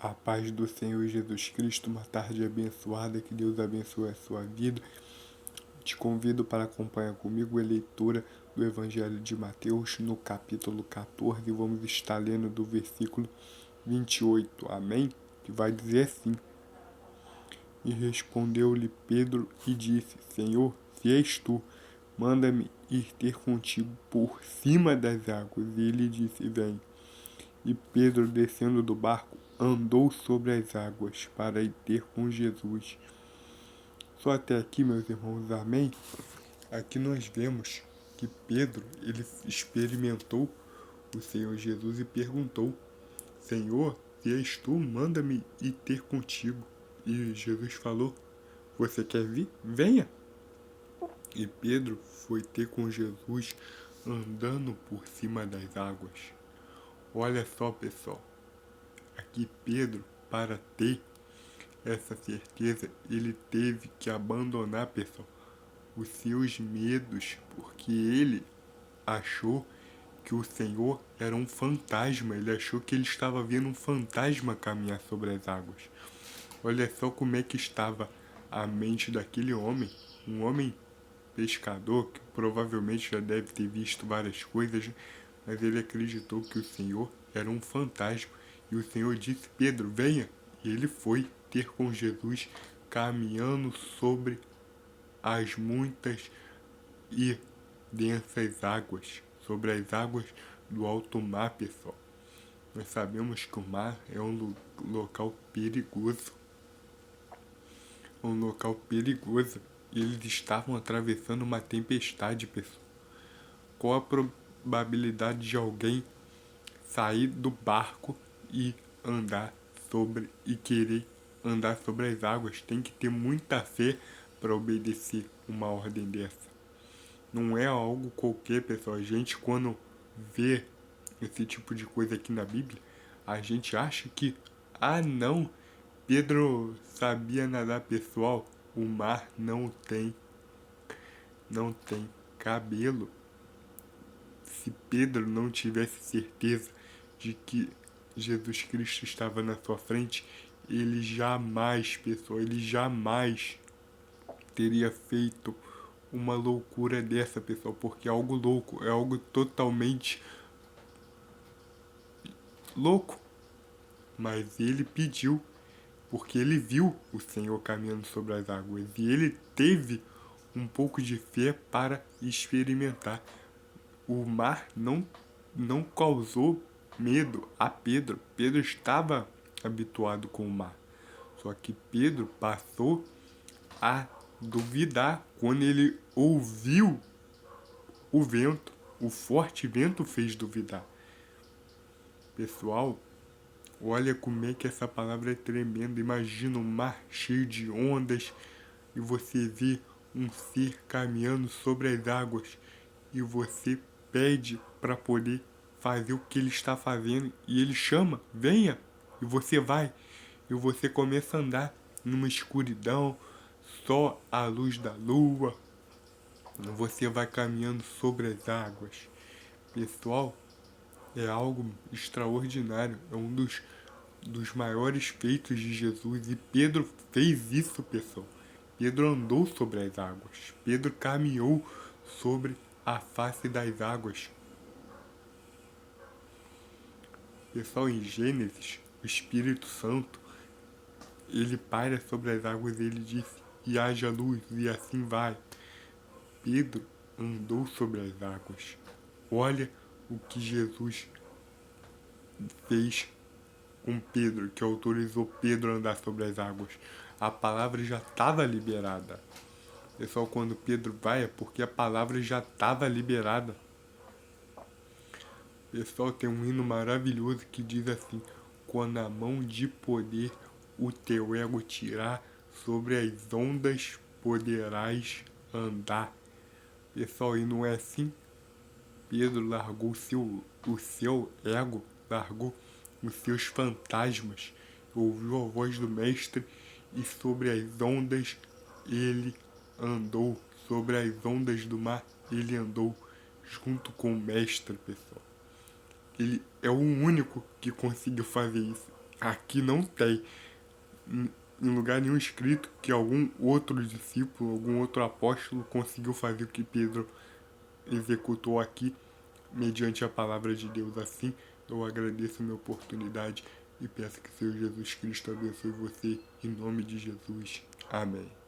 A paz do Senhor Jesus Cristo, uma tarde abençoada, que Deus abençoe a sua vida. Te convido para acompanhar comigo a leitura do Evangelho de Mateus, no capítulo 14. Vamos estar lendo do versículo 28, amém? Que vai dizer assim: E respondeu-lhe Pedro e disse: Senhor, se és tu, manda-me ir ter contigo por cima das águas. E ele disse: Vem. E Pedro, descendo do barco, andou sobre as águas para ir ter com Jesus. Só até aqui, meus irmãos, amém? Aqui nós vemos que Pedro, ele experimentou o Senhor Jesus e perguntou: Senhor, se és tu, manda-me ir ter contigo. E Jesus falou: Você quer vir? Venha! E Pedro foi ter com Jesus andando por cima das águas. Olha só, pessoal, aqui Pedro, para ter essa certeza, ele teve que abandonar, pessoal, os seus medos, porque ele achou que o Senhor era um fantasma, ele achou que ele estava vendo um fantasma caminhar sobre as águas. Olha só como é que estava a mente daquele homem, um homem pescador que provavelmente já deve ter visto várias coisas, mas ele acreditou que o Senhor era um fantasma. E o Senhor disse: Pedro, venha. E ele foi ter com Jesus, caminhando sobre as muitas e densas águas, sobre as águas do alto mar, pessoal. Nós sabemos que o mar é um local perigoso. Um local perigoso. E eles estavam atravessando uma tempestade, pessoal. Qual a probabilidade de alguém sair do barco e andar sobre e querer andar sobre as águas? Tem que ter muita fé para obedecer uma ordem dessa. Não é algo qualquer, pessoal. A gente, quando vê esse tipo de coisa aqui na Bíblia, a gente acha que, não, Pedro sabia nadar, pessoal. O mar não tem cabelo. Se Pedro não tivesse certeza de que Jesus Cristo estava na sua frente, ele jamais, pessoal, ele jamais teria feito uma loucura dessa, pessoal, porque é algo louco, é algo totalmente louco. Mas ele pediu, porque ele viu o Senhor caminhando sobre as águas e ele teve um pouco de fé para experimentar. O mar não causou medo a Pedro. Pedro estava habituado com o mar. Só que Pedro passou a duvidar quando ele ouviu o vento. O forte vento fez duvidar. Pessoal, olha como é que essa palavra é tremenda. Imagina um mar cheio de ondas e você vê um ser caminhando sobre as águas e você pede para poder fazer o que ele está fazendo e ele chama, venha, e você vai, e você começa a andar numa escuridão, só a luz da lua, você vai caminhando sobre as águas. Pessoal, é algo extraordinário, é um dos maiores feitos de Jesus e Pedro fez isso, pessoal. Pedro andou sobre as águas, Pedro caminhou sobre a face das águas. Pessoal, em Gênesis, o Espírito Santo, ele paira sobre as águas e ele disse, e haja luz, e assim vai. Pedro andou sobre as águas. Olha o que Jesus fez com Pedro, que autorizou Pedro a andar sobre as águas. A palavra já estava liberada. Pessoal, quando Pedro vai é porque a palavra já estava liberada. Pessoal, tem um hino maravilhoso que diz assim: quando a mão de poder o teu ego tirar, sobre as ondas poderás andar. Pessoal, e não é assim? Pedro largou o seu ego, largou os seus fantasmas, ouviu a voz do mestre e sobre as ondas ele andou. Sobre as ondas do mar ele andou junto com o mestre, pessoal. Ele é o único que conseguiu fazer isso. Aqui não tem em lugar nenhum escrito que algum outro discípulo, algum outro apóstolo conseguiu fazer o que Pedro executou aqui mediante a palavra de Deus. Assim, eu agradeço a minha oportunidade e peço que o Senhor Jesus Cristo abençoe você em nome de Jesus. Amém.